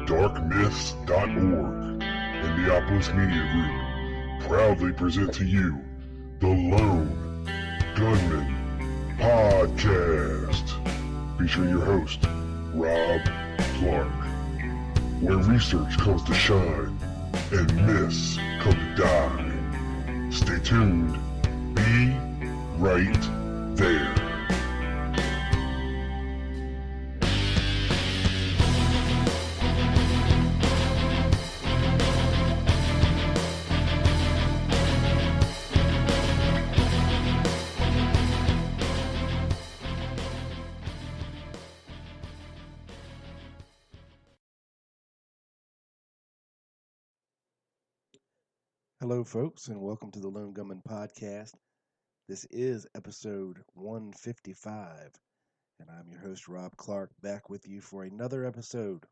darkmyths.org and Neapolis Media Group proudly present to you the Lone Gunman Podcast, featuring your host, Rob Clark, where research comes to shine and myths come to die. Stay tuned. Be right there. Hello, folks, and welcome to the Lone Gunman Podcast. This is episode 155, and I'm your host, Rob Clark, back with you for another episode.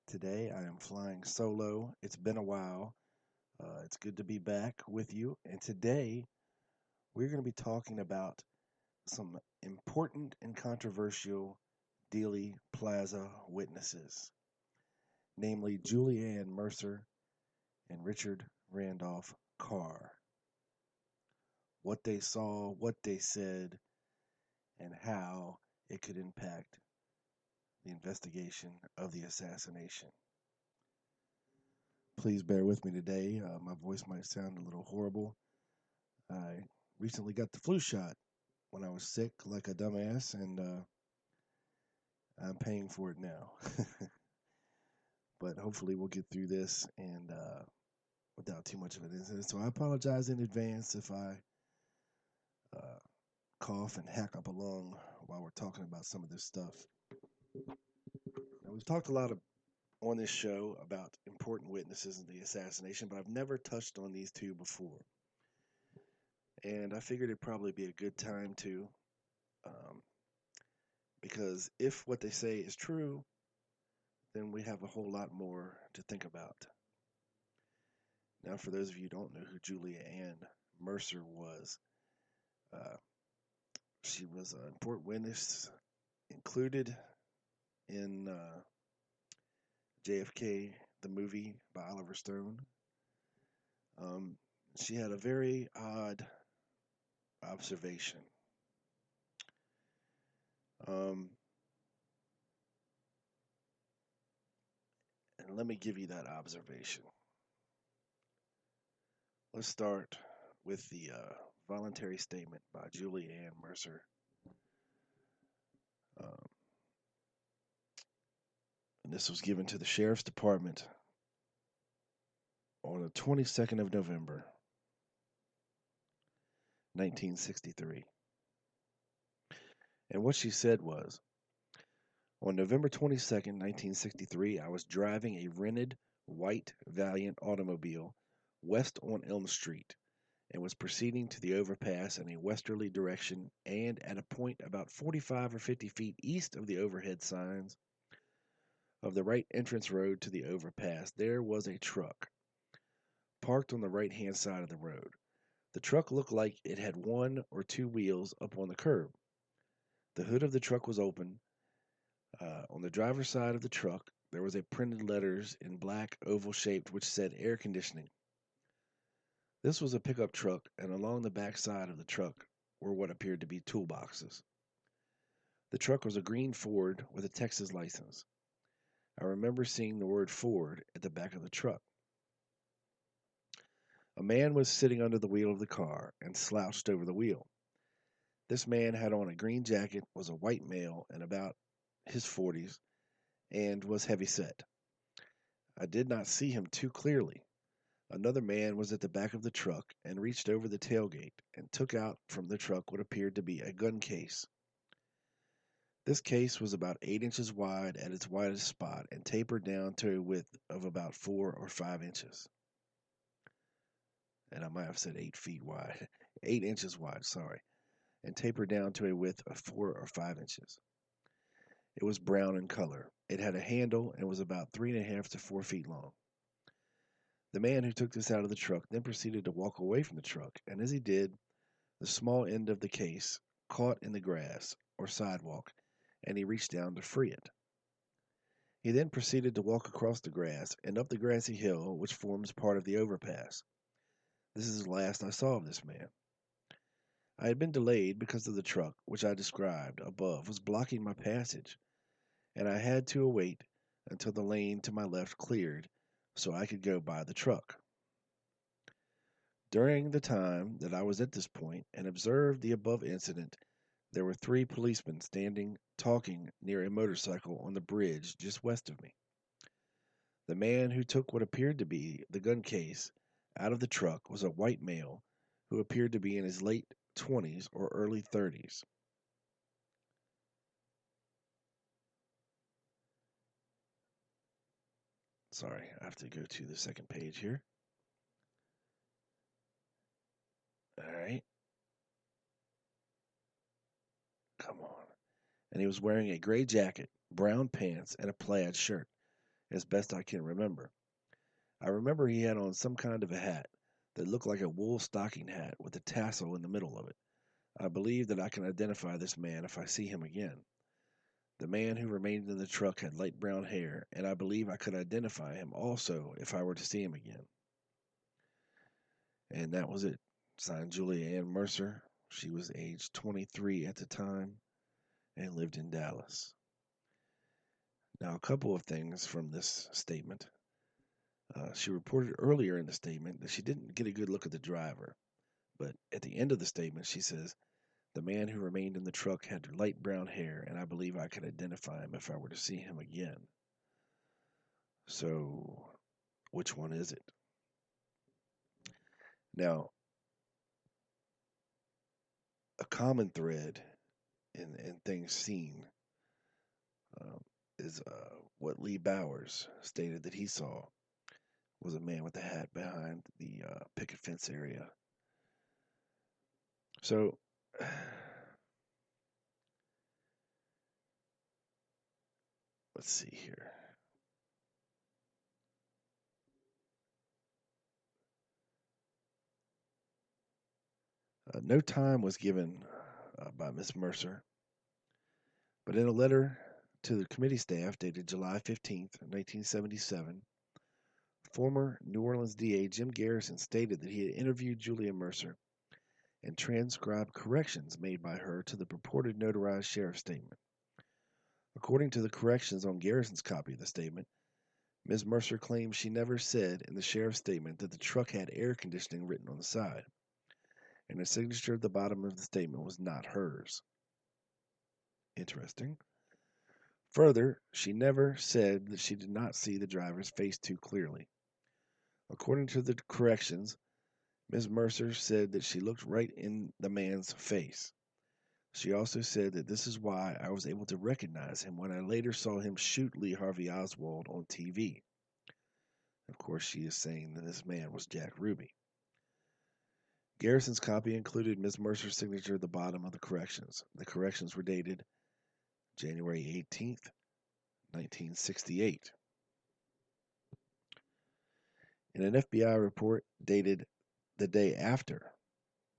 Today, I am flying solo. It's been a while. It's good to be back with you, and today, we're going to be talking about some important and controversial Dealey Plaza witnesses, namely Julianne Mercer and Richard Randolph Carr. What they saw, what they said, and how it could impact the investigation of the assassination. Please bear with me today. My voice might sound a little horrible. I recently got the flu shot when I was sick like a dumbass, and I'm paying for it now. But hopefully we'll get through this and without too much of an incident. So I apologize in advance if I cough and hack up a lung while we're talking about some of this stuff. Now, we've talked a lot on this show about important witnesses in the assassination, but I've never touched on these two before. And I figured it'd probably be a good time to, because if what they say is true, then we have a whole lot more to think about. Now, for those of you who don't know who Julianne Mercer was, she was an important witness included in JFK, the movie by Oliver Stone. She had a very odd observation. And let me give you that observation. Let's start with the voluntary statement by Julianne Mercer. And this was given to the Sheriff's Department on the 22nd of November, 1963. And what she said was, on November 22nd, 1963, I was driving a rented white Valiant automobile west on Elm Street and was proceeding to the overpass in a westerly direction, and at a point about 45 or 50 feet east of the overhead signs of the right entrance road to the overpass, there was a truck parked on the right-hand side of the road. The truck looked like it had one or two wheels up on the curb. The hood of the truck was open. On the driver's side of the truck, there was a printed letters in black oval shaped which said air conditioning. This was a pickup truck, and along the back side of the truck were what appeared to be toolboxes. The truck was a green Ford with a Texas license. I remember seeing the word Ford at the back of the truck. A man was sitting under the wheel of the car and slouched over the wheel. This man had on a green jacket, was a white male in about his 40s, and was heavy-set. I did not see him too clearly. Another man was at the back of the truck and reached over the tailgate and took out from the truck what appeared to be a gun case. This case was about 8 inches wide at its widest spot and tapered down to a width of about 4 or 5 inches. And I might have said 8 feet wide. 8 inches wide, sorry. And tapered down to a width of 4 or 5 inches. It was brown in color. It had a handle and was about 3.5 to 4 feet long. The man who took this out of the truck then proceeded to walk away from the truck, and as he did, the small end of the case caught in the grass or sidewalk, and he reached down to free it. He then proceeded to walk across the grass and up the grassy hill which forms part of the overpass. This is the last I saw of this man. I had been delayed because of the truck, which I described above, was blocking my passage, and I had to await until the lane to my left cleared so I could go by the truck. During the time that I was at this point and observed the above incident, there were 3 policemen standing talking near a motorcycle on the bridge just west of me. The man who took what appeared to be the gun case out of the truck was a white male who appeared to be in his late 20s or early 30s. Sorry, I have to go to the second page here. All right. Come on. And he was wearing a gray jacket, brown pants, and a plaid shirt, as best I can remember. I remember he had on some kind of a hat that looked like a wool stocking hat with a tassel in the middle of it. I believe that I can identify this man if I see him again. The man who remained in the truck had light brown hair, and I believe I could identify him also if I were to see him again. And that was it. Signed Julia Ann Mercer. She was age 23 at the time and lived in Dallas. Now, a couple of things from this statement. She reported earlier in the statement that she didn't get a good look at the driver, but at the end of the statement, she says, the man who remained in the truck had light brown hair, and I believe I could identify him if I were to see him again. So, which one is it? Now, a common thread in things seen um, is what Lee Bowers stated that he saw was a man with a hat behind the picket fence area. So, let's see here. No time was given by Miss Mercer, but in a letter to the committee staff dated July 15th, 1977, former New Orleans DA Jim Garrison stated that he had interviewed Julia Mercer and transcribed corrections made by her to the purported notarized sheriff's statement. According to the corrections on Garrison's copy of the statement, Ms. Mercer claims she never said in the sheriff's statement that the truck had air conditioning written on the side, and the signature at the bottom of the statement was not hers. Interesting. Further, she never said that she did not see the driver's face too clearly. According to the corrections, Ms. Mercer said that she looked right in the man's face. She also said that this is why I was able to recognize him when I later saw him shoot Lee Harvey Oswald on TV. Of course, she is saying that this man was Jack Ruby. Garrison's copy included Ms. Mercer's signature at the bottom of the corrections. The corrections were dated January 18th, 1968. In an FBI report dated the day after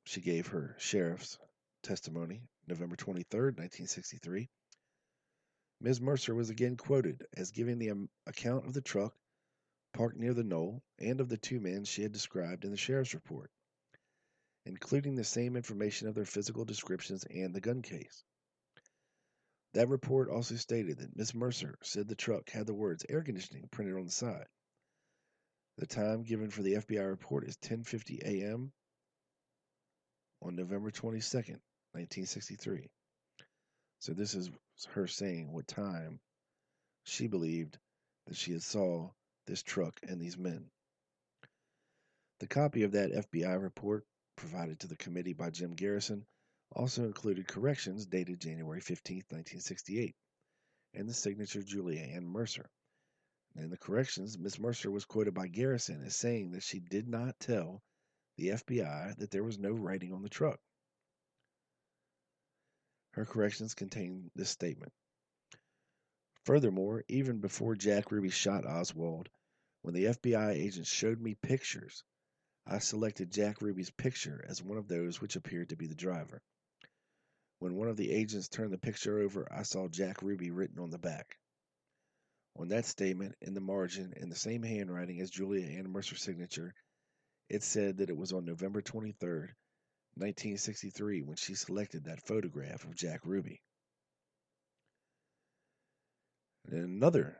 she gave her sheriff's testimony, November 23rd, 1963, Ms. Mercer was again quoted as giving the account of the truck parked near the knoll and of the 2 men she had described in the sheriff's report, including the same information of their physical descriptions and the gun case. That report also stated that Ms. Mercer said the truck had the words air conditioning printed on the side. The time given for the FBI report is 10:50 a.m. on November 22nd, 1963. So this is her saying what time she believed that she had saw this truck and these men. The copy of that FBI report provided to the committee by Jim Garrison also included corrections dated January 15, 1968, and the signature Julia Ann Mercer. In the corrections, Miss Mercer was quoted by Garrison as saying that she did not tell the FBI that there was no writing on the truck. Her corrections contain this statement. Furthermore, even before Jack Ruby shot Oswald, when the FBI agents showed me pictures, I selected Jack Ruby's picture as one of those which appeared to be the driver. When one of the agents turned the picture over, I saw Jack Ruby written on the back. On that statement, in the margin, in the same handwriting as Julia Ann Mercer's signature, it said that it was on November 23rd, 1963, when she selected that photograph of Jack Ruby. In another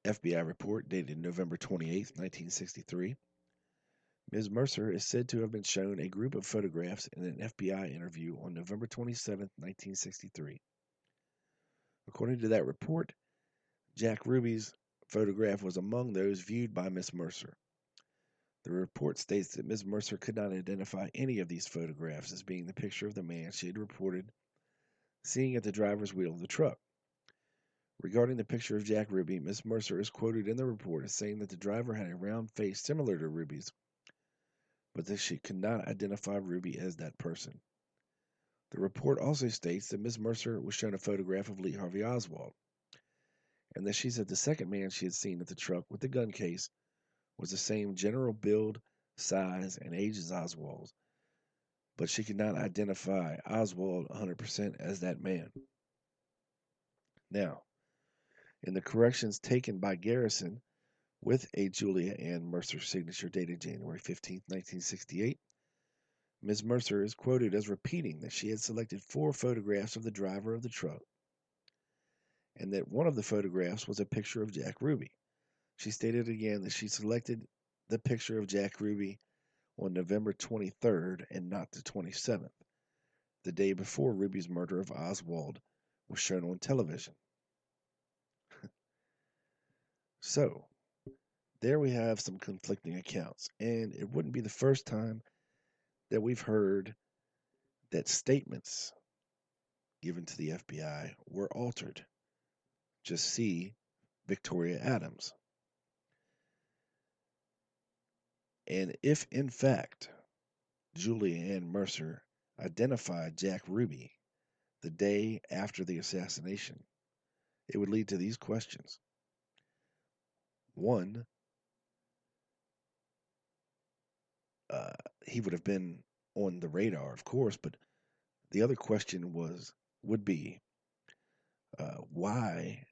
FBI report dated November 28th, 1963, Ms. Mercer is said to have been shown a group of photographs in an FBI interview on November 27th, 1963. According to that report, Jack Ruby's photograph was among those viewed by Miss Mercer. The report states that Ms. Mercer could not identify any of these photographs as being the picture of the man she had reported seeing at the driver's wheel of the truck. Regarding the picture of Jack Ruby, Miss Mercer is quoted in the report as saying that the driver had a round face similar to Ruby's, but that she could not identify Ruby as that person. The report also states that Miss Mercer was shown a photograph of Lee Harvey Oswald, and that she said the second man she had seen at the truck with the gun case was the same general build, size, and age as Oswald's, but she could not identify Oswald 100% as that man. Now, in the corrections taken by Garrison with a Julia Ann Mercer signature dated January 15, 1968, Ms. Mercer is quoted as repeating that she had selected 4 photographs of the driver of the truck and that one of the photographs was a picture of Jack Ruby. She stated again that she selected the picture of Jack Ruby on November 23rd and not the 27th, the day before Ruby's murder of Oswald was shown on television. So, there we have some conflicting accounts, and it wouldn't be the first time that we've heard that statements given to the FBI were altered. Just see Victoria Adams. And if, in fact, Julia Ann Mercer identified Jack Ruby the day after the assassination, it would lead to these questions. One, he would have been on the radar, of course, but the other question would be, why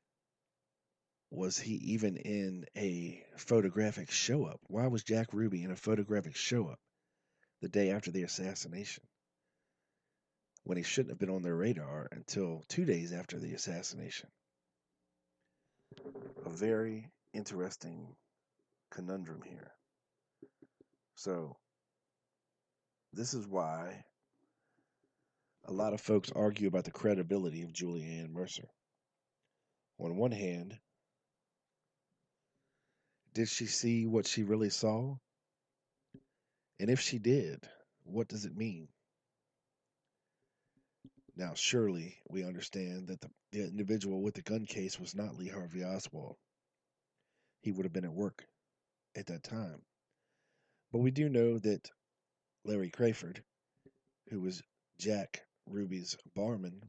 was he even in a photographic show up? Why was Jack Ruby in a photographic show up the day after the assassination when he shouldn't have been on their radar until 2 days after the assassination? A very interesting conundrum here. So, this is why a lot of folks argue about the credibility of Julia Ann Mercer. On one hand, did she see what she really saw? And if she did, what does it mean? Now, surely we understand that the individual with the gun case was not Lee Harvey Oswald. He would have been at work at that time. But we do know that Larry Crayford, who was Jack Ruby's barman,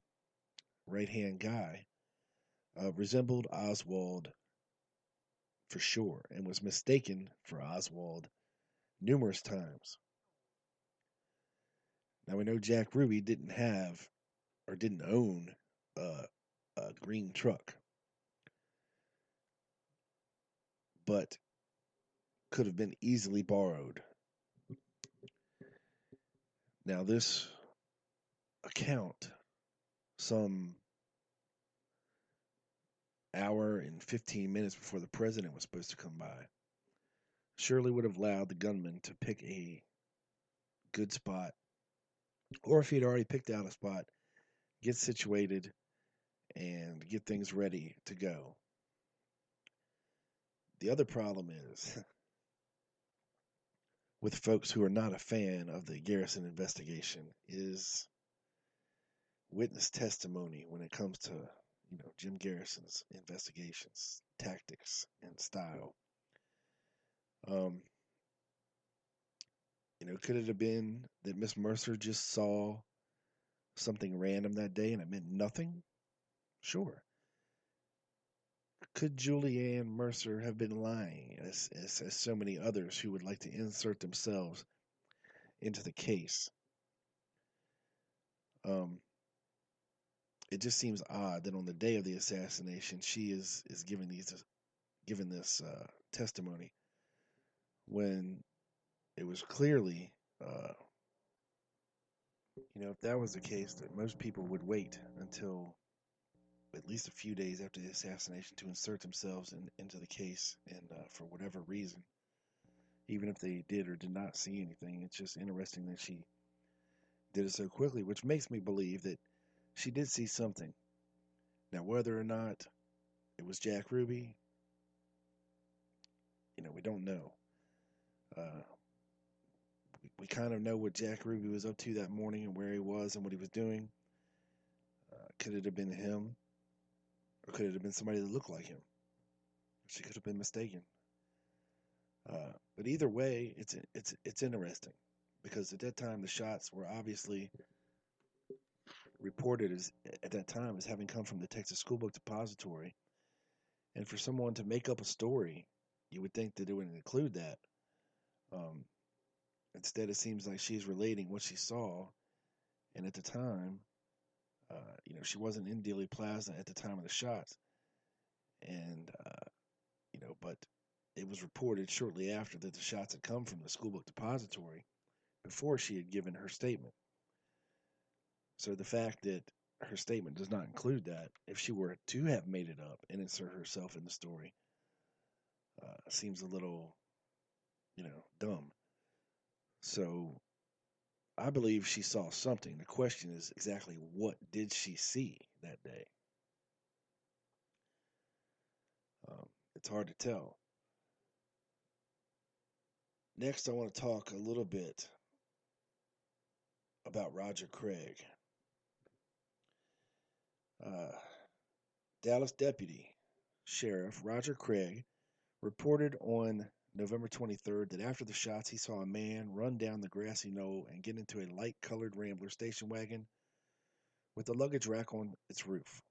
right-hand guy, resembled Oswald for sure and was mistaken for Oswald numerous times. Now we know Jack Ruby didn't have or didn't own a green truck, but could have been easily borrowed. Now this account, some hour and 15 minutes before the president was supposed to come by, surely would have allowed the gunman to pick a good spot, or if he'd already picked out a spot, get situated and get things ready to go. The other problem is with folks who are not a fan of the Garrison investigation is witness testimony when it comes to, Jim Garrison's investigations, tactics, and style. Could it have been that Miss Mercer just saw something random that day and it meant nothing? Sure. Could Julianne Mercer have been lying, as so many others who would like to insert themselves into the case? It just seems odd that on the day of the assassination, she is giving these given this testimony when it was clearly, uh, if that was the case, that most people would wait until at least a few days after the assassination to insert themselves into the case, and for whatever reason, even if they did or did not see anything, it's just interesting that she did it so quickly, which makes me believe that she did see something. Now, whether or not it was Jack Ruby, we don't know. Uh, we kind of know what Jack Ruby was up to that morning and where he was and what he was doing. Could it have been him, or could it have been somebody that looked like him? She could have been mistaken. But either way, it's interesting because at that time the shots were obviously reported as at that time as having come from the Texas School Book Depository, and for someone to make up a story, you would think that it would include that. Um, Instead, it seems like she's relating what she saw, and at the time, she wasn't in Dealey Plaza at the time of the shots, and but it was reported shortly after that the shots had come from the School Book Depository before she had given her statement. So the fact that her statement does not include that, if she were to have made it up and insert herself in the story, seems a little, dumb. So I believe she saw something. The question is exactly what did she see that day? It's hard to tell. Next, I want to talk a little bit about Roger Craig. Uh, Dallas Deputy Sheriff Roger Craig reported on November 23rd that after the shots, he saw a man run down the grassy knoll and get into a light colored Rambler station wagon with a luggage rack on its roof.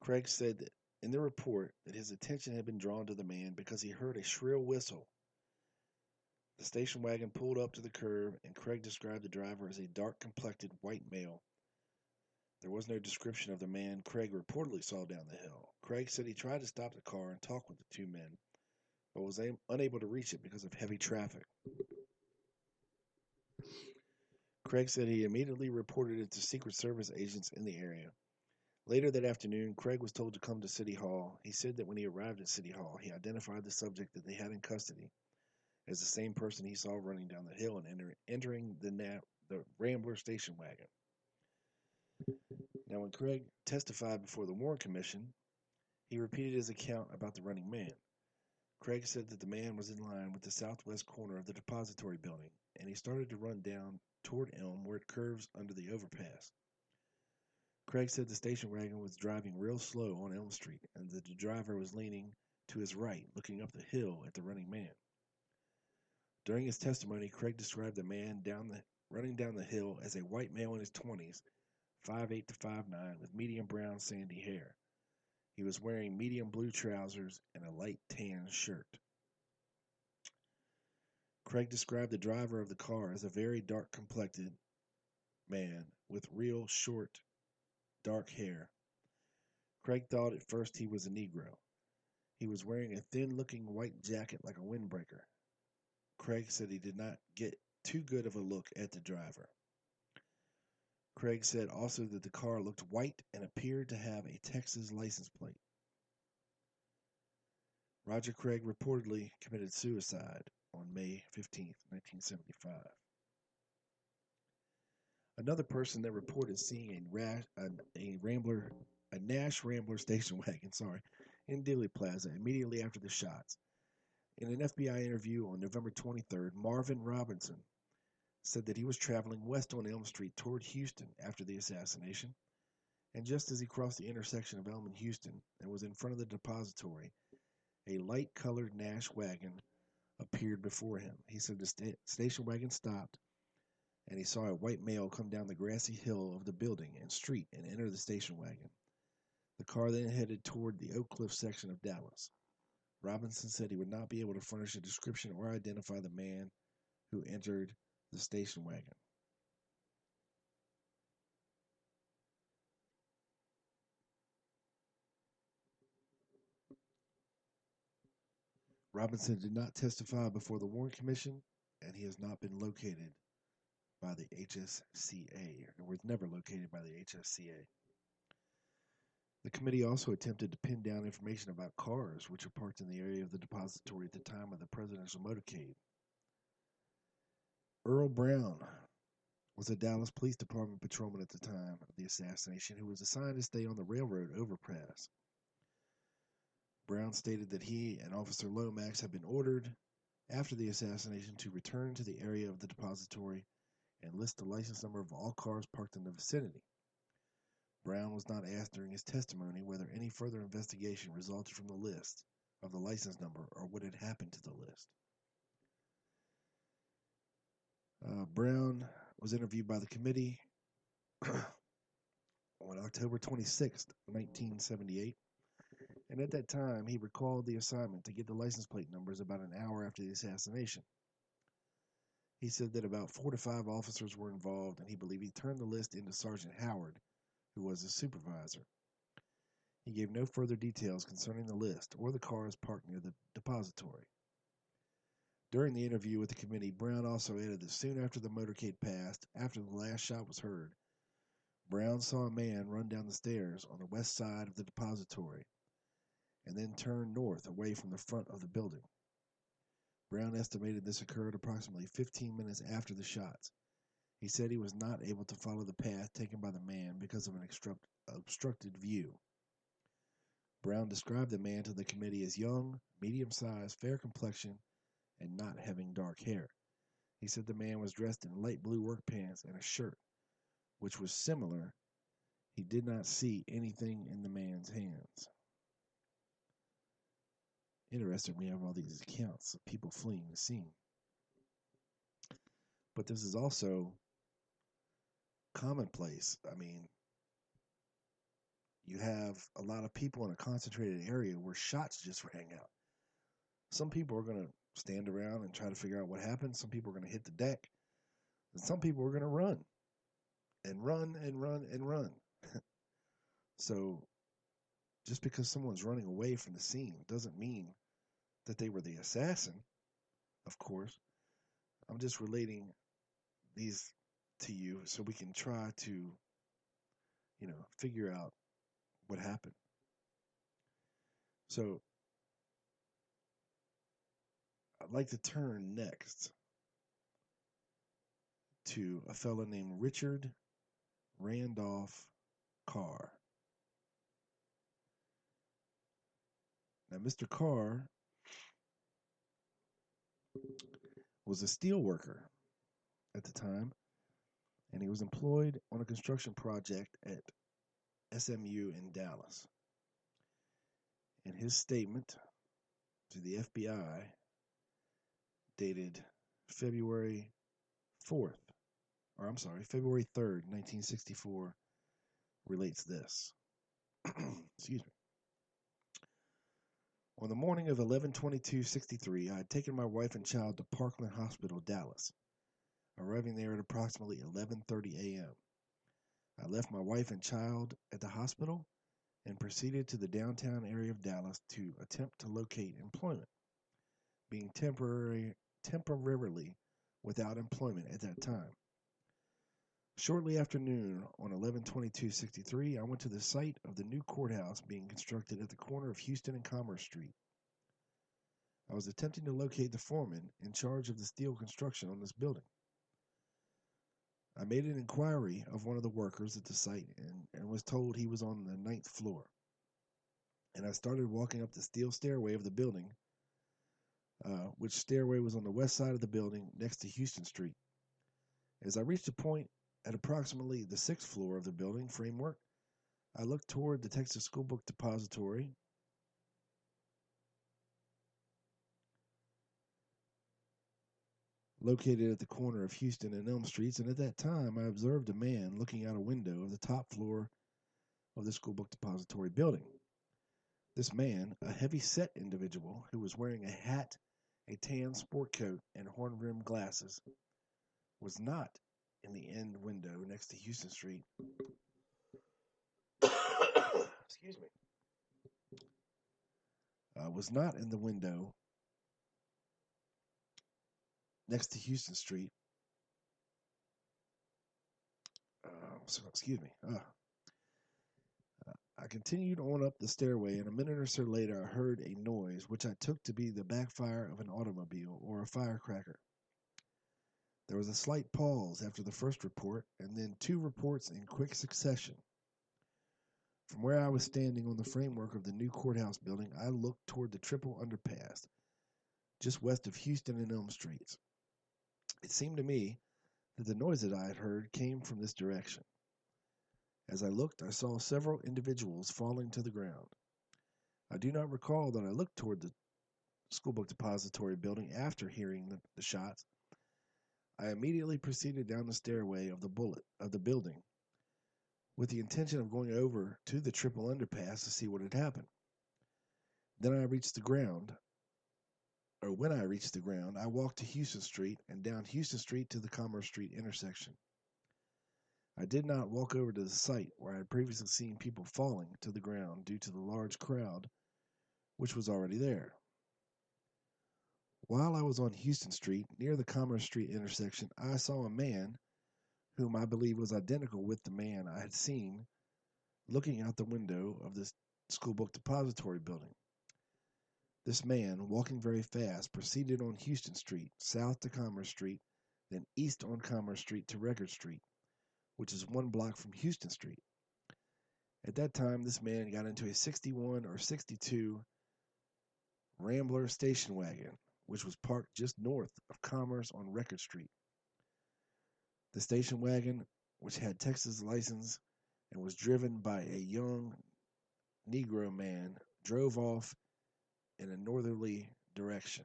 Craig said that in the report that his attention had been drawn to the man because he heard a shrill whistle. The station wagon pulled up to the curb, and Craig described the driver as a dark-complected white male. There was no description of the man Craig reportedly saw down the hill. Craig said he tried to stop the car and talk with the two men, but was unable to reach it because of heavy traffic. Craig said he immediately reported it to Secret Service agents in the area. Later that afternoon, Craig was told to come to City Hall. He said that when he arrived at City Hall, he identified the subject that they had in custody as the same person he saw running down the hill and entering the Rambler station wagon. Now, when Craig testified before the Warren Commission, he repeated his account about the running man. Craig said that the man was in line with the southwest corner of the depository building, and he started to run down toward Elm where it curves under the overpass. Craig said the station wagon was driving real slow on Elm Street, and that the driver was leaning to his right, looking up the hill at the running man. During his testimony, Craig described the man running down the hill as a white male in his 20s, 5'8" to 5'9", with medium brown sandy hair. He was wearing medium blue trousers and a light tan shirt. Craig described the driver of the car as a very dark-complected man with real short, dark hair. Craig thought at first he was a Negro. He was wearing a thin-looking white jacket like a windbreaker. Craig said he did not get too good of a look at the driver. Craig said also that the car looked white and appeared to have a Texas license plate. Roger Craig reportedly committed suicide on May 15, 1975. Another person that reported seeing a Nash Rambler station wagon, in Dealey Plaza immediately after the shots. In an FBI interview on November 23rd, Marvin Robinson said that he was traveling west on Elm Street toward Houston after the assassination, and just as he crossed the intersection of Elm and Houston and was in front of the depository, a light-colored Nash wagon appeared before him. He said the station wagon stopped, and he saw a white male come down the grassy hill of the building and street and enter the station wagon. The car then headed toward the Oak Cliff section of Dallas. Robinson said he would not be able to furnish a description or identify the man who entered the station wagon. Robinson did not testify before the Warren Commission, and he has not been located by the HSCA, or was never located by the HSCA. The committee also attempted to pin down information about cars which were parked in the area of the depository at the time of the presidential motorcade. Earl Brown was a Dallas Police Department patrolman at the time of the assassination who was assigned to stay on the railroad overpass. Brown stated that he and Officer Lomax had been ordered after the assassination to return to the area of the depository and list the license number of all cars parked in the vicinity. Brown was not asked during his testimony whether any further investigation resulted from the list of the license number or what had happened to the list. Brown was interviewed by the committee on October 26, 1978, and at that time he recalled the assignment to get the license plate numbers about an hour after the assassination. He said that about 4 to 5 officers were involved, and he believed he turned the list into Sergeant Howard, who was his supervisor. He gave no further details concerning the list or the cars parked near the depository. During the interview with the committee, Brown also added that soon after the motorcade passed, after the last shot was heard, Brown saw a man run down the stairs on the west side of the depository and then turn north away from the front of the building. Brown estimated this occurred approximately 15 minutes after the shots. He said he was not able to follow the path taken by the man because of an obstructed view. Brown described the man to the committee as young, medium-sized, fair complexion, and not having dark hair. He said the man was dressed in light blue work pants and a shirt, which was similar. He did not see anything in the man's hands. Interesting, we have all these accounts of people fleeing the scene. But this is also commonplace. I mean, you have a lot of people in a concentrated area where shots just rang out. Some people are going to stand around and try to figure out what happened. Some people are going to hit the deck. And some people are going to run. And run and run and run. So, just because someone's running away from the scene doesn't mean that they were the assassin, of course. I'm just relating these to you so we can try to, figure out what happened. So, I'd like to turn next to a fellow named Richard Randolph Carr. Now, Mr. Carr was a steel worker at the time, and he was employed on a construction project at SMU in Dallas. In his statement to the FBI, dated February 3rd, 1964, relates this. Excuse me. On the morning of 11/22/63, I had taken my wife and child to Parkland Hospital, Dallas, arriving there at approximately 11:30 a.m. I left my wife and child at the hospital and proceeded to the downtown area of Dallas to attempt to locate employment, being temporarily without employment at that time. Shortly after noon on 11/22/63, I went to the site of the new courthouse being constructed at the corner of Houston and Commerce Street. I was attempting to locate the foreman in charge of the steel construction on this building. I made an inquiry of one of the workers at the site and was told he was on the 9th floor. And I started walking up the steel stairway of the building, which stairway was on the west side of the building next to Houston Street. As I reached a point at approximately the 6th floor of the building framework, I looked toward the Texas School Book Depository. Located at the corner of Houston and Elm Streets, and at that time I observed a man looking out a window of the top floor of the School Book Depository building. This man, a heavy-set individual who was wearing a hat, a tan sport coat, and horn-rimmed glasses, was not in the end window next to Houston Street. Excuse me. Was not in the window next to Houston Street. Excuse me. I continued on up the stairway, and a minute or so later, I heard a noise which I took to be the backfire of an automobile or a firecracker. There was a slight pause after the first report, and then two reports in quick succession. From where I was standing on the framework of the new courthouse building, I looked toward the triple underpass, just west of Houston and Elm Streets. It seemed to me that the noise that I had heard came from this direction. As I looked, I saw several individuals falling to the ground. I do not recall that I looked toward the schoolbook depository building after hearing the shots. I immediately proceeded down the stairway of the building with the intention of going over to the triple underpass to see what had happened. Then I reached the ground, or when I reached the ground, I walked to Houston Street and down Houston Street to the Commerce Street intersection. I did not walk over to the site where I had previously seen people falling to the ground due to the large crowd which was already there. While I was on Houston Street, near the Commerce Street intersection, I saw a man whom I believe was identical with the man I had seen looking out the window of this schoolbook depository building. This man, walking very fast, proceeded on Houston Street, south to Commerce Street, then east on Commerce Street to Record Street, which is 1 block from Houston Street. At that time, this man got into a 61 or 62 Rambler station wagon, which was parked just north of Commerce on Record Street. The station wagon, which had Texas license and was driven by a young Negro man, drove off in a northerly direction.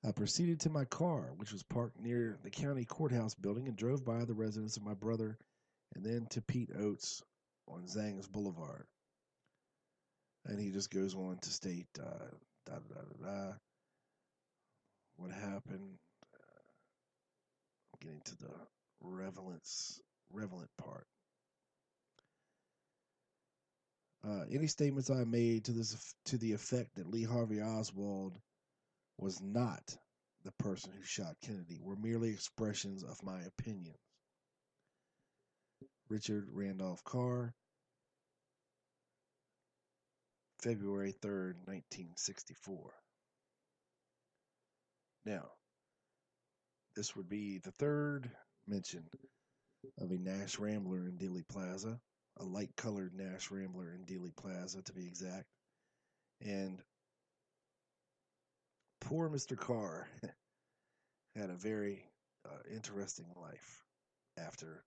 I proceeded to my car, which was parked near the county courthouse building, and drove by the residence of my brother and then to Pete Oates on Zangs Boulevard. And he just goes on to state what happened. I'm getting to the relevant part. Any statements I made to the effect that Lee Harvey Oswald was not the person who shot Kennedy were merely expressions of my opinions. Richard Randolph Carr, February 3rd, 1964. Now, this would be the third mention of a Nash Rambler in Dealey Plaza, a light-colored Nash Rambler in Dealey Plaza, to be exact. And poor Mr. Carr had a very interesting life after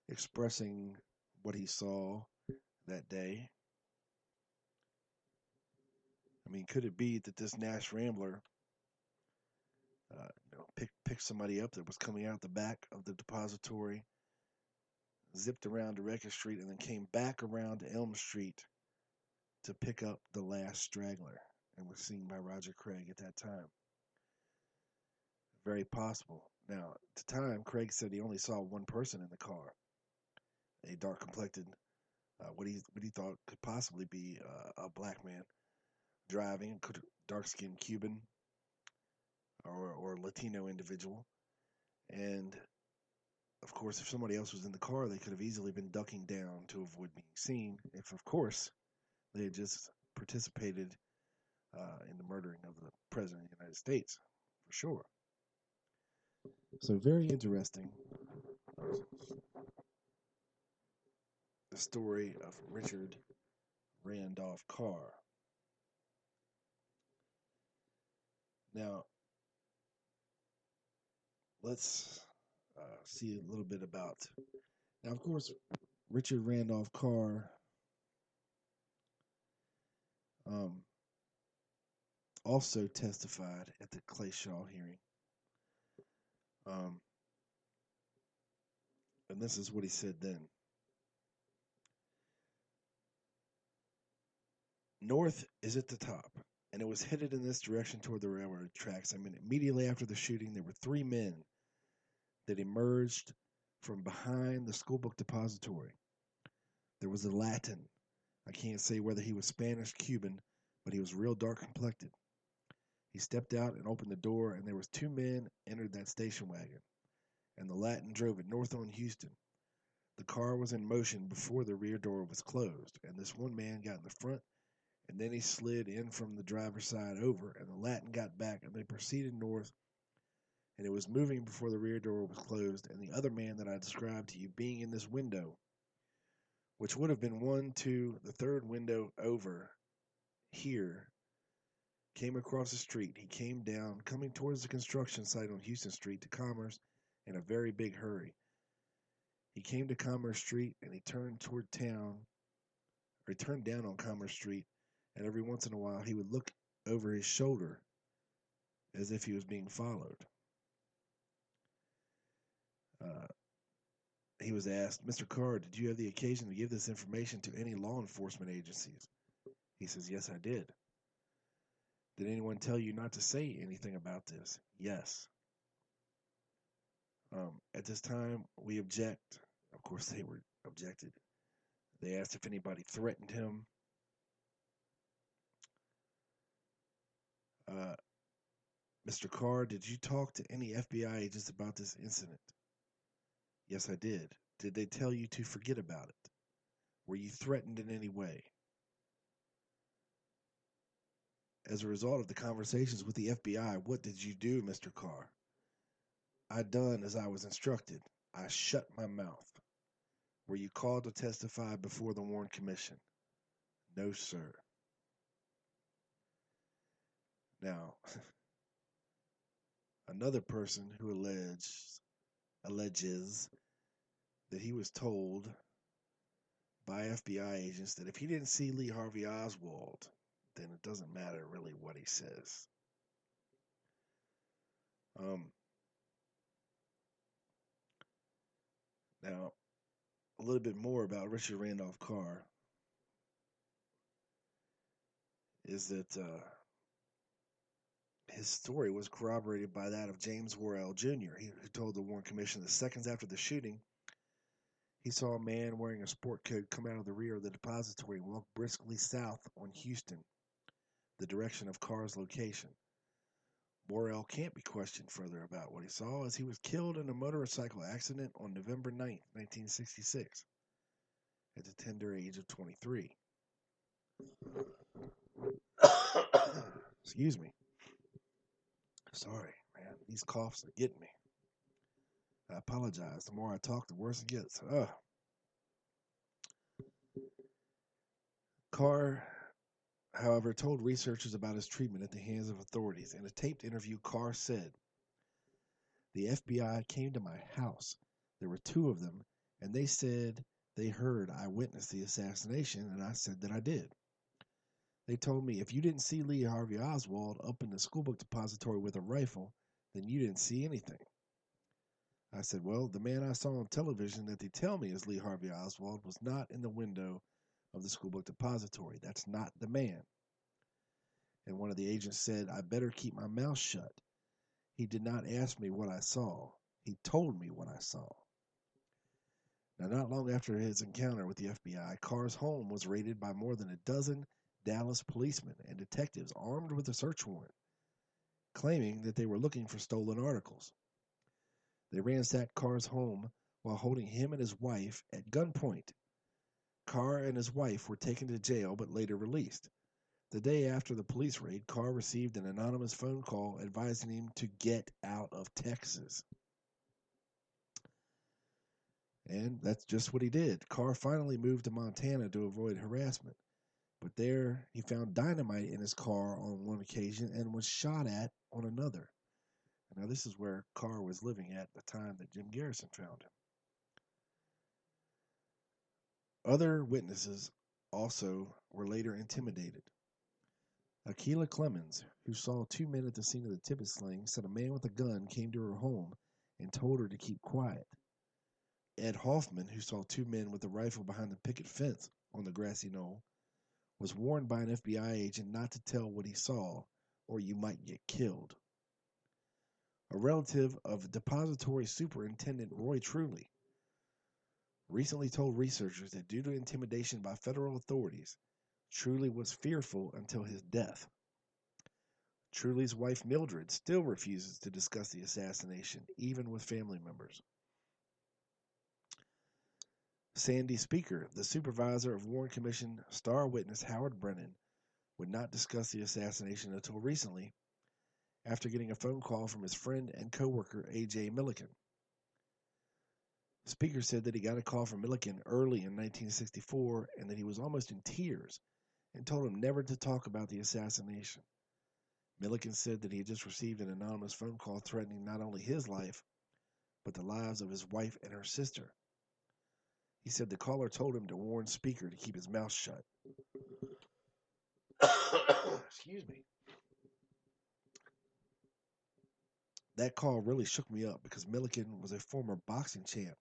expressing what he saw that day. I mean, could it be that this Nash Rambler picked somebody up that was coming out the back of the depository, zipped around to Record Street, and then came back around to Elm Street to pick up the last straggler, and was seen by Roger Craig at that time? Very possible. Now, at the time, Craig said he only saw one person in the car, a dark-complected, what he thought could possibly be a black man driving, dark-skinned Cuban or Latino individual. And, of course, if somebody else was in the car, they could have easily been ducking down to avoid being seen if, of course, they had just participated in the murdering of the President of the United States, for sure. So very interesting, the story of Richard Randolph Carr. Now, let's see a little bit about. Now, of course, Richard Randolph Carr also testified at the Clay Shaw hearing. And this is what he said then. North is at the top, and it was headed in this direction toward the railroad tracks. I mean, immediately after the shooting, there were 3 men that emerged from behind the schoolbook depository. There was a Latin. I can't say whether he was Spanish, Cuban, but he was real dark complected. He stepped out and opened the door, and there was two men entered that station wagon, and the Latin drove it north on Houston. The car was in motion before the rear door was closed, and this one man got in the front, and then he slid in from the driver's side over, and the Latin got back, and they proceeded north, and it was moving before the rear door was closed, and the other man that I described to you being in this window, which would have been one, two, the third window over here, came across the street. He came down, coming towards the construction site on Houston Street to Commerce in a very big hurry. He came to Commerce Street and he turned toward town, or he turned down on Commerce Street, and every once in a while he would look over his shoulder as if he was being followed. He was asked, "Mr. Carr, did you have the occasion to give this information to any law enforcement agencies?" He says, "Yes, I did." "Did anyone tell you not to say anything about this?" "Yes." At this time, we object. Of course, they were objected. They asked if anybody threatened him. Mr. Carr, did you talk to any FBI agents about this incident? Yes, I did. Did they tell you to forget about it? Were you threatened in any way? As a result of the conversations with the FBI, what did you do, Mr. Carr? I done as I was instructed. I shut my mouth. Were you called to testify before the Warren Commission? No, sir. Now, another person who alleges that he was told by FBI agents that if he didn't see Lee Harvey Oswald, then it doesn't matter really what he says. Now, a little bit more about Richard Randolph Carr is that his story was corroborated by that of James Worrell Jr., who told the Warren Commission that seconds after the shooting, he saw a man wearing a sport coat come out of the rear of the depository and walk briskly south on Houston, the direction of Carr's location. Worrell can't be questioned further about what he saw, as he was killed in a motorcycle accident on November 9th, 1966, at the tender age of 23. Excuse me. Sorry, man. These coughs are getting me. I apologize. The more I talk, the worse it gets. Carr, however, told researchers about his treatment at the hands of authorities. In a taped interview, Carr said, "The FBI came to my house. There were two of them, and they said they heard I witnessed the assassination, and I said that I did. They told me, if you didn't see Lee Harvey Oswald up in the schoolbook depository with a rifle, then you didn't see anything. I said, well, the man I saw on television that they tell me is Lee Harvey Oswald was not in the window of the schoolbook depository. That's not the man." And one of the agents said, "I better keep my mouth shut. He did not ask me what I saw. He told me what I saw." Now, not long after his encounter with the FBI, Carr's home was raided by more than a dozen Dallas policemen and detectives armed with a search warrant, claiming that they were looking for stolen articles. They ransacked Carr's home while holding him and his wife at gunpoint. Carr and his wife were taken to jail but later released. The day after the police raid, Carr received an anonymous phone call advising him to get out of Texas. And that's just what he did. Carr finally moved to Montana to avoid harassment. But there he found dynamite in his car on one occasion and was shot at on another. Now, this is where Carr was living at the time that Jim Garrison found him. Other witnesses also were later intimidated. Akila Clemens, who saw two men at the scene of the tippet sling, said a man with a gun came to her home and told her to keep quiet. Ed Hoffman, who saw two men with a rifle behind the picket fence on the grassy knoll, was warned by an FBI agent not to tell what he saw, or you might get killed. A relative of Depository Superintendent Roy Truly recently told researchers that due to intimidation by federal authorities, Truly was fearful until his death. Truly's wife Mildred still refuses to discuss the assassination, even with family members. Sandy Speaker, the supervisor of Warren Commission star witness Howard Brennan, would not discuss the assassination until recently, after getting a phone call from his friend and coworker A.J. Milliken. Speaker said that he got a call from Milliken early in 1964 and that he was almost in tears and told him never to talk about the assassination. Milliken said that he had just received an anonymous phone call threatening not only his life, but the lives of his wife and her sister. He said the caller told him to warn Speaker to keep his mouth shut. Excuse me. That call really shook me up because Milliken was a former boxing champ.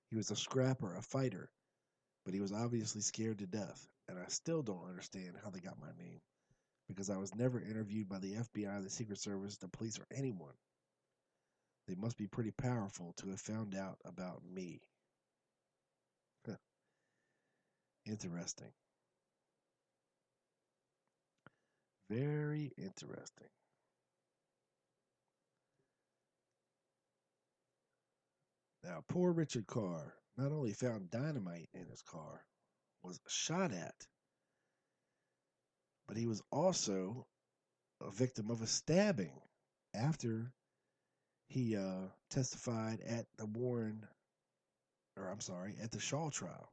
He was a scrapper, a fighter, but he was obviously scared to death, and I still don't understand how they got my name, because I was never interviewed by the FBI, the Secret Service, the police, or anyone. They must be pretty powerful to have found out about me. Interesting. Very interesting. Now, poor Richard Carr not only found dynamite in his car, was shot at, but he was also a victim of a stabbing after he testified at the at the Shaw trial.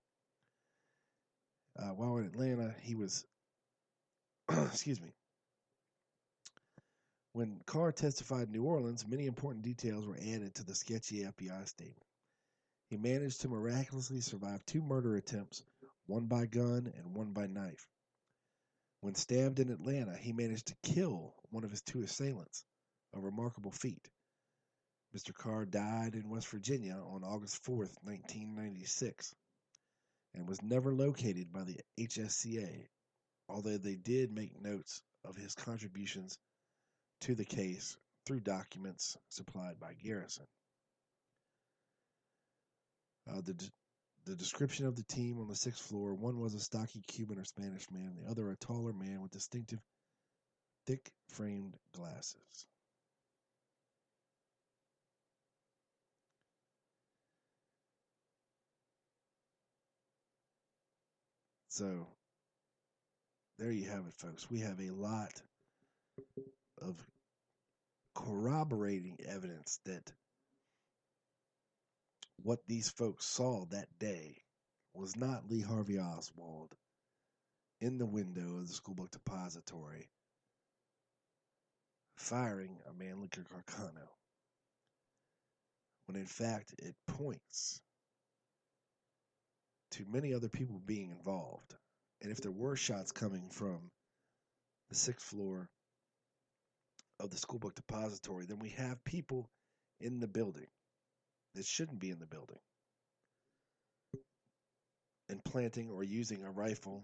While in Atlanta, he was, excuse me, when Carr testified in New Orleans, many important details were added to the sketchy FBI statement. He managed to miraculously survive 2 murder attempts, one by gun and one by knife. When stabbed in Atlanta, he managed to kill one of his 2 assailants, a remarkable feat. Mr. Carr died in West Virginia on August 4th, 1996, and was never located by the HSCA, although they did make notes of his contributions to the case through documents supplied by Garrison. The description of the team on the 6th floor, one was a stocky Cuban or Spanish man, the other a taller man with distinctive, thick-framed glasses. So, there you have it, folks. We have a lot of corroborating evidence that what these folks saw that day was not Lee Harvey Oswald in the window of the schoolbook depository firing a man like Carcano, when in fact it points to many other people being involved. And if there were shots coming from the 6th floor of the schoolbook depository, then we have people in the building that shouldn't be in the building and planting or using a rifle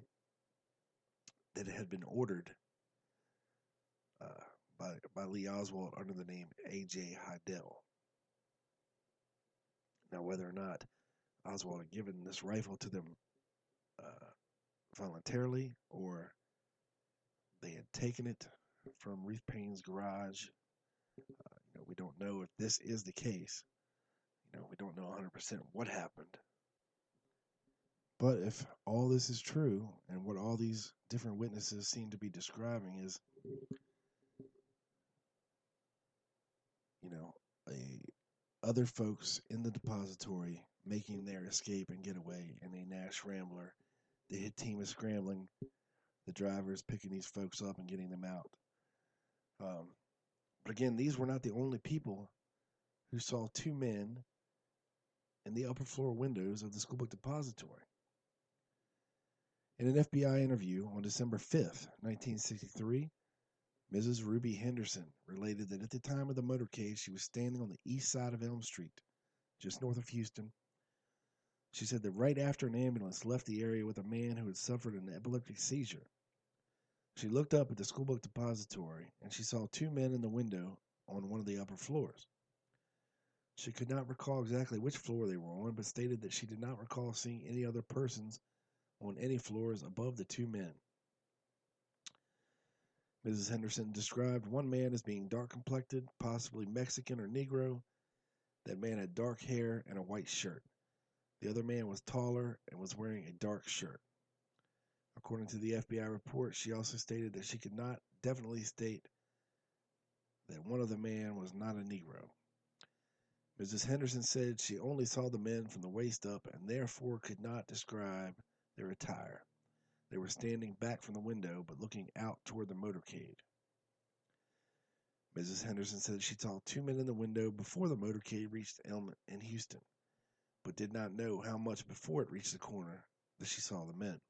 that had been ordered by Lee Oswald under the name A.J. Heidel. Now, whether or not Oswald had given this rifle to them voluntarily or they had taken it from Ruth Payne's garage, we don't know if this is the case. We don't know 100% what happened. But if all this is true, and what all these different witnesses seem to be describing is, other folks in the depository making their escape and getaway in a Nash Rambler, the hit team is scrambling, the driver is picking these folks up and getting them out. But again, these were not the only people who saw 2 men in the upper floor windows of the schoolbook depository. In an FBI interview on December 5th, 1963, Mrs. Ruby Henderson related that at the time of the motorcade, she was standing on the east side of Elm Street, just north of Houston. She said that right after an ambulance left the area with a man who had suffered an epileptic seizure, she looked up at the schoolbook depository and she saw 2 men in the window on one of the upper floors. She could not recall exactly which floor they were on, but stated that she did not recall seeing any other persons on any floors above the 2 men. Mrs. Henderson described one man as being dark-complected, possibly Mexican or Negro. That man had dark hair and a white shirt. The other man was taller and was wearing a dark shirt. According to the FBI report, she also stated that she could not definitely state that one of the men was not a Negro. Mrs. Henderson said she only saw the men from the waist up and therefore could not describe their attire. They were standing back from the window but looking out toward the motorcade. Mrs. Henderson said she saw two men in the window before the motorcade reached Elm in Houston, but did not know how much before it reached the corner that she saw the men.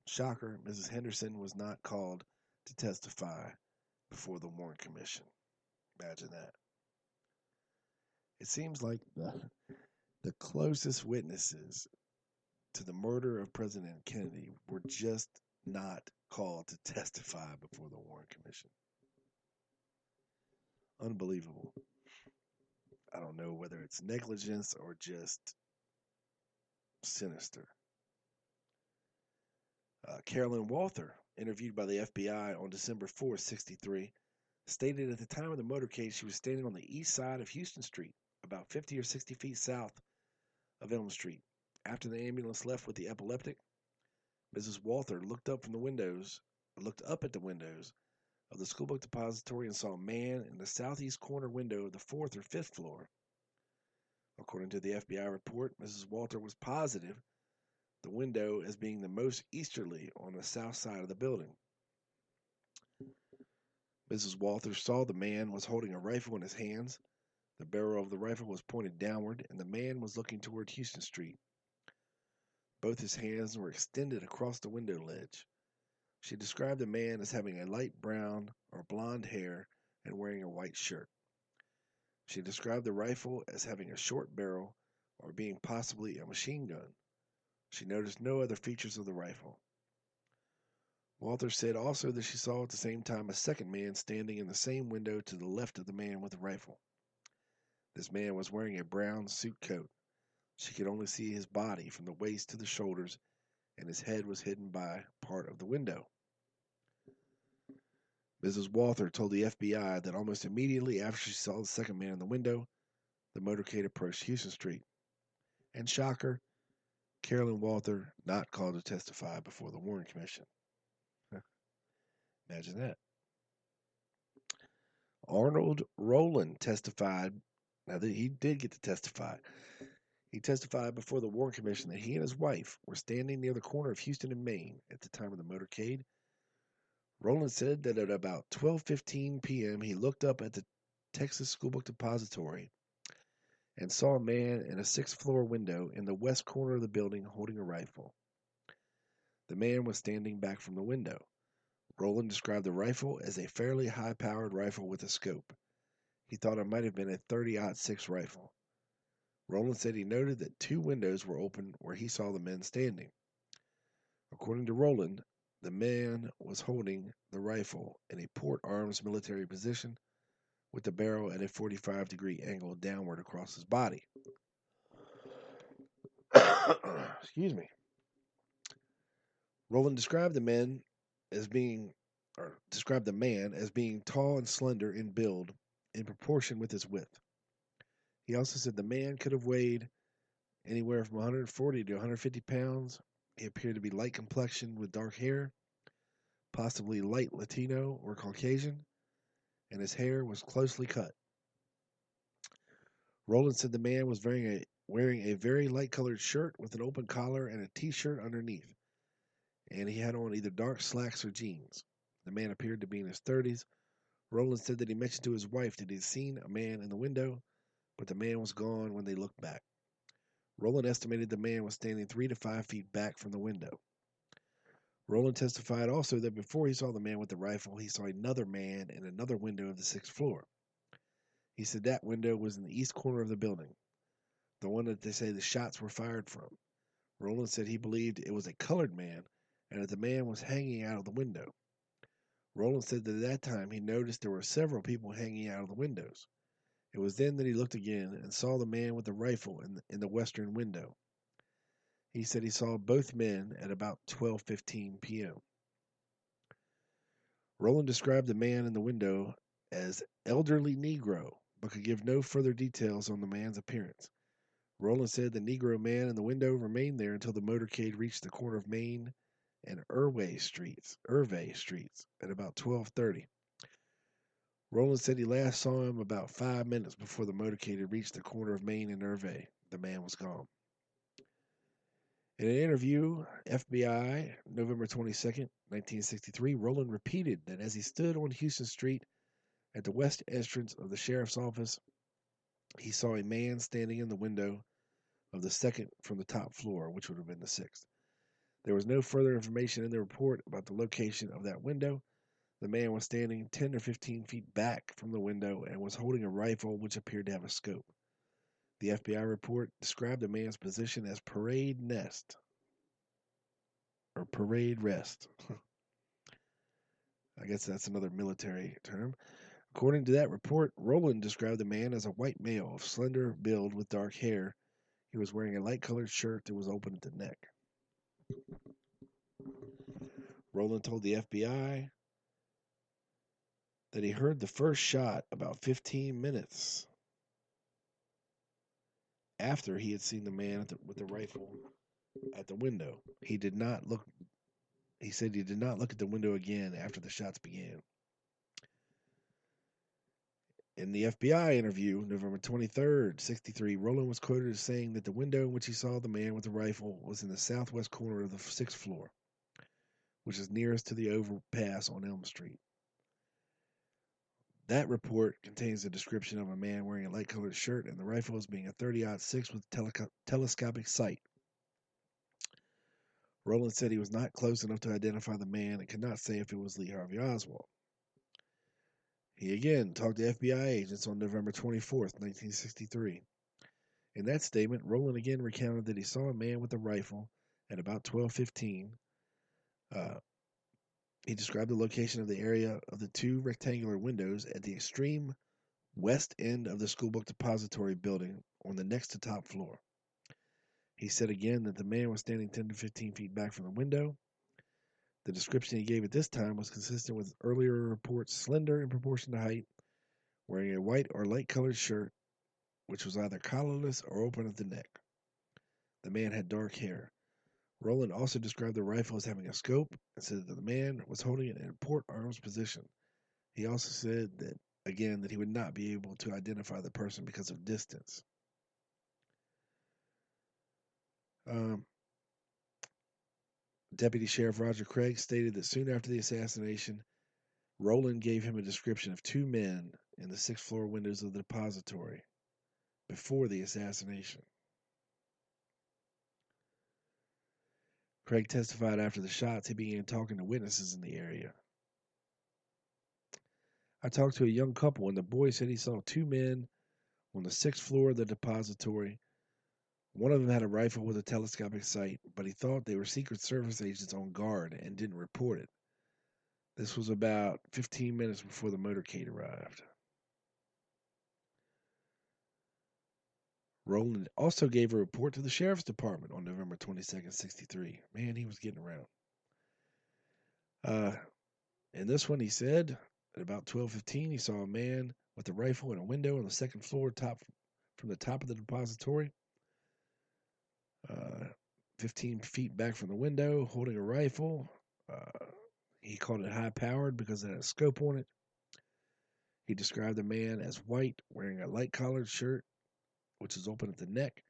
Shocker, Mrs. Henderson was not called to testify before the Warren Commission. Imagine that. It seems like the closest witnesses to the murder of President Kennedy were just not called to testify before the Warren Commission. Unbelievable. I don't know whether it's negligence or just sinister. Carolyn Walther, interviewed by the FBI on December 4, 1963, stated at the time of the motorcade she was standing on the east side of Houston Street, about 50 or 60 feet south of Elm Street. After the ambulance left with the epileptic, Mrs. Walther looked up at the windows of the schoolbook depository and saw a man in the southeast corner window of the fourth or fifth floor. According to the FBI report, Mrs. Walther was positive the window as being the most easterly on the south side of the building. Mrs. Walther saw the man was holding a rifle in his hands. The barrel of the rifle was pointed downward, and the man was looking toward Houston Street. Both his hands were extended across the window ledge. She described the man as having a light brown or blonde hair and wearing a white shirt. She described the rifle as having a short barrel or being possibly a machine gun. She noticed no other features of the rifle. Walther said also that she saw at the same time a second man standing in the same window to the left of the man with the rifle. This man was wearing a brown suit coat. She could only see his body from the waist to the shoulders, and his head was hidden by part of the window. Mrs. Walther told the FBI that almost immediately after she saw the second man in the window, the motorcade approached Houston Street. And shocker, Carolyn Walther not called to testify before the Warren Commission. Imagine that. Arnold Rowland testified. Now, he did get to testify. He testified before the Warren Commission that he and his wife were standing near the corner of Houston and Main at the time of the motorcade. Rowland said that at about 12:15 p.m. he looked up at the Texas Schoolbook Depository and saw a man in a sixth-floor window in the west corner of the building holding a rifle. The man was standing back from the window. Rowland described the rifle as a fairly high-powered rifle with a scope. He thought it might have been a .30-06 rifle. Rowland said he noted that two windows were open where he saw the men standing. According to Rowland, the man was holding the rifle in a port arms military position with the barrel at a 45-degree angle downward across his body. Excuse me. Rowland described the man as being tall and slender in build in proportion with his width. He also said the man could have weighed anywhere from 140 to 150 pounds. He appeared to be light complexion with dark hair, possibly light Latino or Caucasian, and his hair was closely cut. Rowland said the man was wearing a very light-colored shirt with an open collar and a T-shirt underneath, and he had on either dark slacks or jeans. The man appeared to be in his 30s. Rowland said that he mentioned to his wife that he had seen a man in the window, but the man was gone when they looked back. Rowland estimated the man was standing 3 to 5 feet back from the window. Rowland testified also that before he saw the man with the rifle, he saw another man in another window of the sixth floor. He said that window was in the east corner of the building, the one that they say the shots were fired from. Rowland said he believed it was a colored man and that the man was hanging out of the window. Rowland said that at that time he noticed there were several people hanging out of the windows. It was then that he looked again and saw the man with the rifle in the western window. He said he saw both men at about 12:15 p.m. Rowland described the man in the window as elderly Negro, but could give no further details on the man's appearance. Rowland said the Negro man in the window remained there until the motorcade reached the corner of Main and Irvay Streets at about 12:30. Rowland said he last saw him about 5 minutes before the motorcade had reached the corner of Main and Irvay. The man was gone. In an interview, FBI, November 22nd, 1963, Rowland repeated that as he stood on Houston Street at the west entrance of the sheriff's office, he saw a man standing in the window of the second from the top floor, which would have been the sixth. There was no further information in the report about the location of that window. The man was standing 10 or 15 feet back from the window and was holding a rifle which appeared to have a scope. The FBI report described the man's position as parade nest or parade rest. I guess that's another military term. According to that report, Rowland described the man as a white male of slender build with dark hair. He was wearing a light colored shirt that was open at the neck. Rowland told the FBI that he heard the first shot about 15 minutes after he had seen the man with the rifle at the window. He did not look. He said he did not look at the window again after the shots began. In the FBI interview, November 23rd, 63, Rowland was quoted as saying that the window in which he saw the man with the rifle was in the southwest corner of the sixth floor, which is nearest to the overpass on Elm Street. That report contains a description of a man wearing a light-colored shirt and the rifle as being a 30-06 with telescopic sight. Rowland said he was not close enough to identify the man and could not say if it was Lee Harvey Oswald. He again talked to FBI agents on November 24th, 1963. In that statement, Rowland again recounted that he saw a man with a rifle at about 12:15. He described the location of the area of the two rectangular windows at the extreme west end of the schoolbook depository building on the next to top floor. He said again that the man was standing 10 to 15 feet back from the window. The description he gave at this time was consistent with earlier reports, slender in proportion to height, wearing a white or light-colored shirt, which was either collarless or open at the neck. The man had dark hair. Rowland also described the rifle as having a scope and said that the man was holding it in a port arms position. He also said that, again, that he would not be able to identify the person because of distance. Deputy Sheriff Roger Craig stated that soon after the assassination, Rowland gave him a description of two men in the sixth floor windows of the depository before the assassination. Craig testified after the shots he began talking to witnesses in the area. I talked to a young couple, and the boy said he saw two men on the sixth floor of the depository. One of them had a rifle with a telescopic sight, but he thought they were Secret Service agents on guard and didn't report it. This was about 15 minutes before the motorcade arrived. Rowland also gave a report to the Sheriff's Department on November 22nd, 63. Man, he was getting around. In this one, he said at about 12:15, he saw a man with a rifle in a window on the second floor from the top of the depository, 15 feet back from the window, holding a rifle. He called it high-powered because it had a scope on it. He described the man as white, wearing a light-collared shirt, which is open at the neck,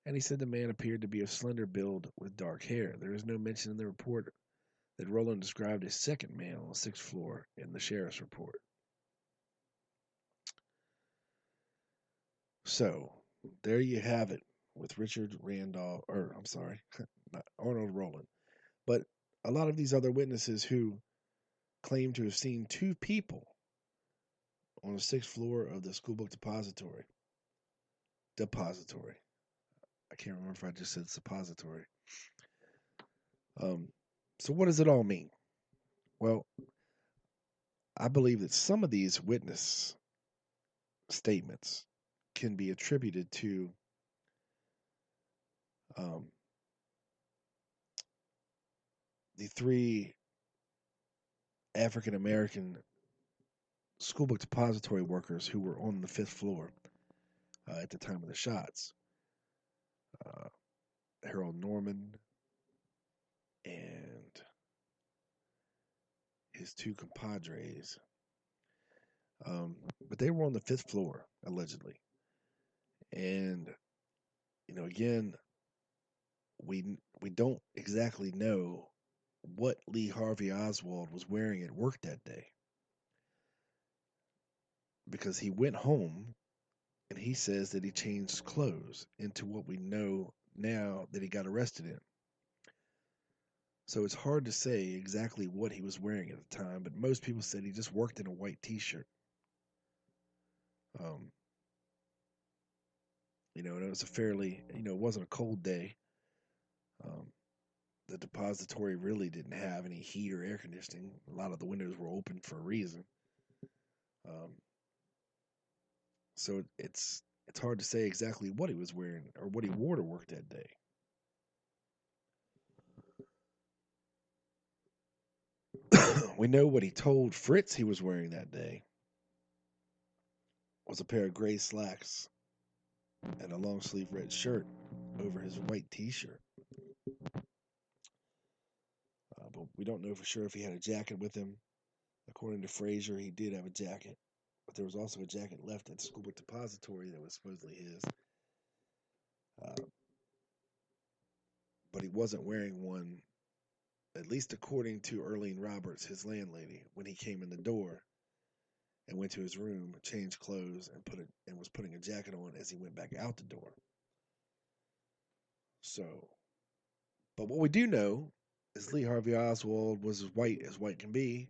and he said the man appeared to be of slender build with dark hair. There is no mention in the report that Rowland described a second man on the sixth floor in the sheriff's report. So, there you have it with not Arnold Rowland. But a lot of these other witnesses who claim to have seen two people on the sixth floor of the schoolbook depository. I can't remember if I just said suppository. So what does it all mean? Well, I believe that some of these witness statements can be attributed to the three African American schoolbook depository workers who were on the fifth floor at the time of the shots. Uh, Harold Norman and his two compadres. But they were on the fifth floor, allegedly. And, again, we don't exactly know what Lee Harvey Oswald was wearing at work that day because he went home and he says that he changed clothes into what we know now that he got arrested in. So it's hard to say exactly what he was wearing at the time, but most people said he just worked in a white T-shirt. Um, and it was a fairly, it wasn't a cold day. Um, the depository really didn't have any heat or air conditioning. A lot of the windows were open for a reason. Um, so it's hard to say exactly what he was wearing or what he wore to work that day. We know what he told Fritz he was wearing that day was a pair of gray slacks and a long sleeve red shirt over his white T-shirt. But we don't know for sure if he had a jacket with him. According to Frazier, he did have a jacket, but there was also a jacket left at the schoolbook depository that was supposedly his. But he wasn't wearing one, at least according to Earlene Roberts, his landlady, when he came in the door and went to his room, changed clothes, and was putting a jacket on as he went back out the door. So, but what we do know is Lee Harvey Oswald was as white can be,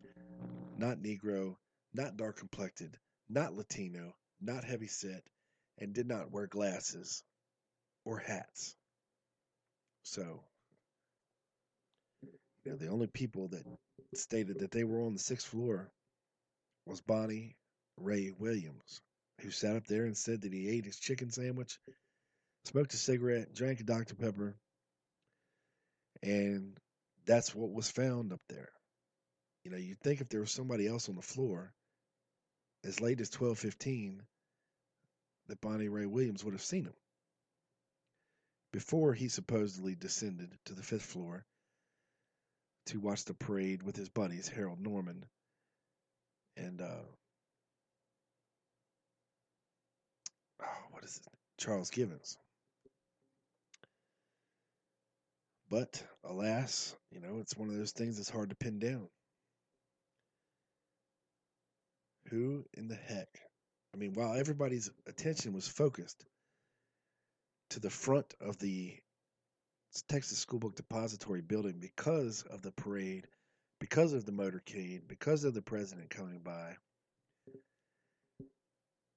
not Negro, not dark complected, not Latino, not heavy set, and did not wear glasses or hats. So, the only people that stated that they were on the sixth floor was Bonnie Ray Williams, who sat up there and said that he ate his chicken sandwich, smoked a cigarette, drank a Dr. Pepper, and that's what was found up there. You'd think if there was somebody else on the floor as late as 12:15 that Bonnie Ray Williams would have seen him before he supposedly descended to the fifth floor to watch the parade with his buddies Harold Norman and what is it? Charles Givens. But alas, it's one of those things that's hard to pin down. Who in the heck? I mean, while everybody's attention was focused to the front of the Texas Schoolbook Depository building because of the parade, because of the motorcade, because of the president coming by,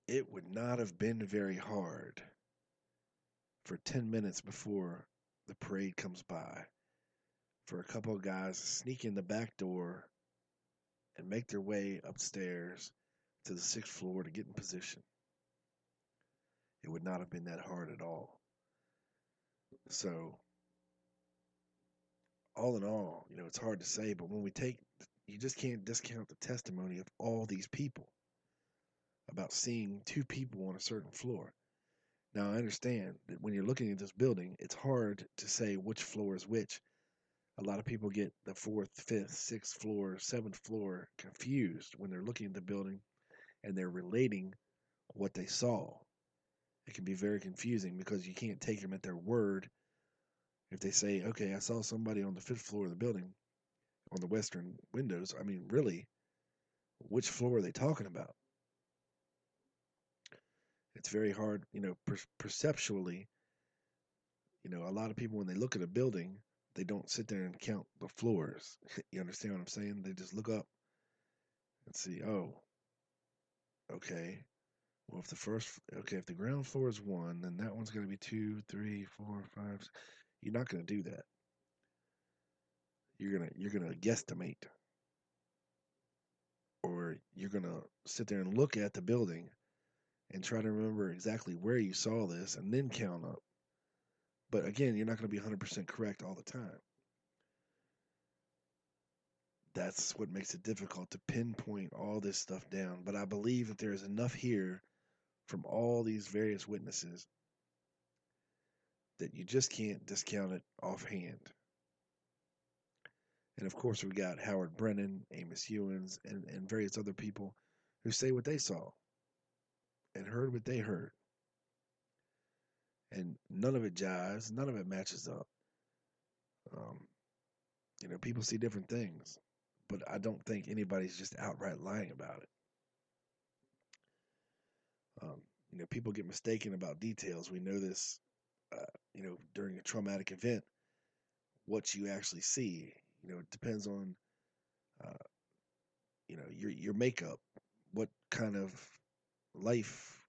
it would not have been very hard for 10 minutes before the parade comes by for a couple of guys to sneak in the back door and make their way upstairs to the sixth floor to get in position. It would not have been that hard at all. So, all in all, it's hard to say, but you just can't discount the testimony of all these people about seeing two people on a certain floor. Now, I understand that when you're looking at this building, it's hard to say which floor is which. A lot of people get the fourth, fifth, sixth floor, seventh floor confused when they're looking at the building and they're relating what they saw. It can be very confusing because you can't take them at their word. If they say, okay, I saw somebody on the fifth floor of the building on the western windows, I mean, really, which floor are they talking about? It's very hard, perceptually. A lot of people, when they look at a building, they don't sit there and count the floors. You understand what I'm saying? They just look up and see, oh, okay. Well, if the ground floor is 1, then that one's going to be 2, 3, 4, 5. You're not going to do that. You're gonna guesstimate, or you're gonna sit there and look at the building and try to remember exactly where you saw this and then count up. But again, you're not going to be 100% correct all the time. that's what makes it difficult to pinpoint all this stuff down. But I believe that there is enough here from all these various witnesses that you just can't discount it offhand. And of course, we got Howard Brennan, Amos Ewins, and various other people who say what they saw and heard what they heard. And none of it jives, none of it matches up. People see different things, but I don't think anybody's just outright lying about it. People get mistaken about details. We know this, during a traumatic event, what you actually see. It depends on, your makeup, what kind of life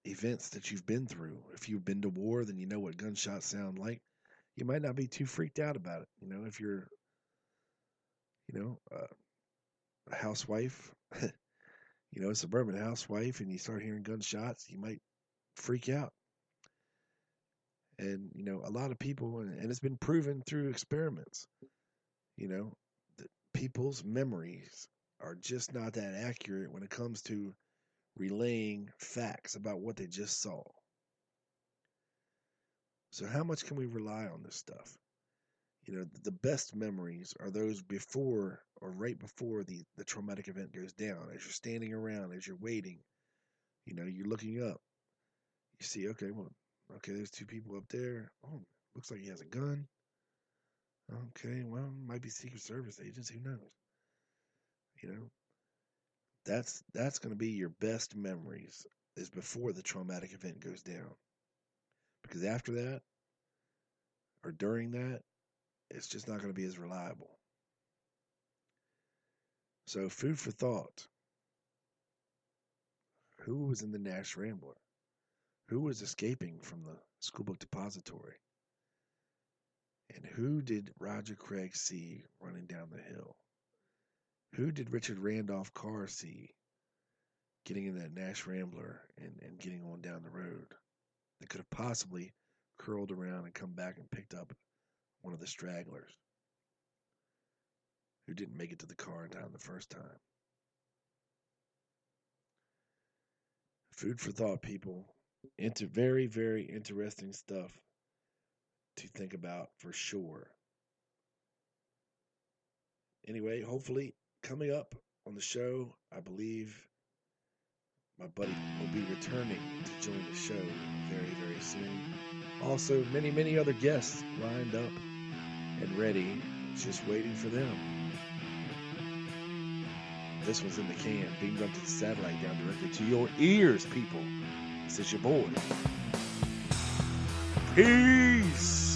events that you've been through. If you've been to war, then you know what gunshots sound like. You might not be too freaked out about it. If you're, a housewife, a suburban housewife, and you start hearing gunshots, you might freak out. And, a lot of people, and it's been proven through experiments, that people's memories are just not that accurate when it comes to relaying facts about what they just saw. So how much can we rely on this stuff? The best memories are those before or right before the traumatic event goes down. As you're standing around, as you're waiting, you're looking up. You see, okay, there's two people up there. Oh, looks like he has a gun. Okay, well, might be Secret Service agents. Who knows? That's going to be your best memories is before the traumatic event goes down. Because after that or during that, it's just not going to be as reliable. So, food for thought. Who was in the Nash Rambler? Who was escaping from the schoolbook depository? And who did Roger Craig see running down the hill? Who did Richard Randolph Carr see getting in that Nash Rambler and getting on down the road that could have possibly curled around and come back and picked up one of the stragglers who didn't make it to the car in time the first time? Food for thought, people. Very, very interesting stuff to think about for sure. Anyway, hopefully, coming up on the show, I believe my buddy will be returning to join the show very, very soon. Also, many, many other guests lined up and ready, just waiting for them. This one's in the can, beamed up to the satellite down directly to your ears, people. This is your boy. Peace.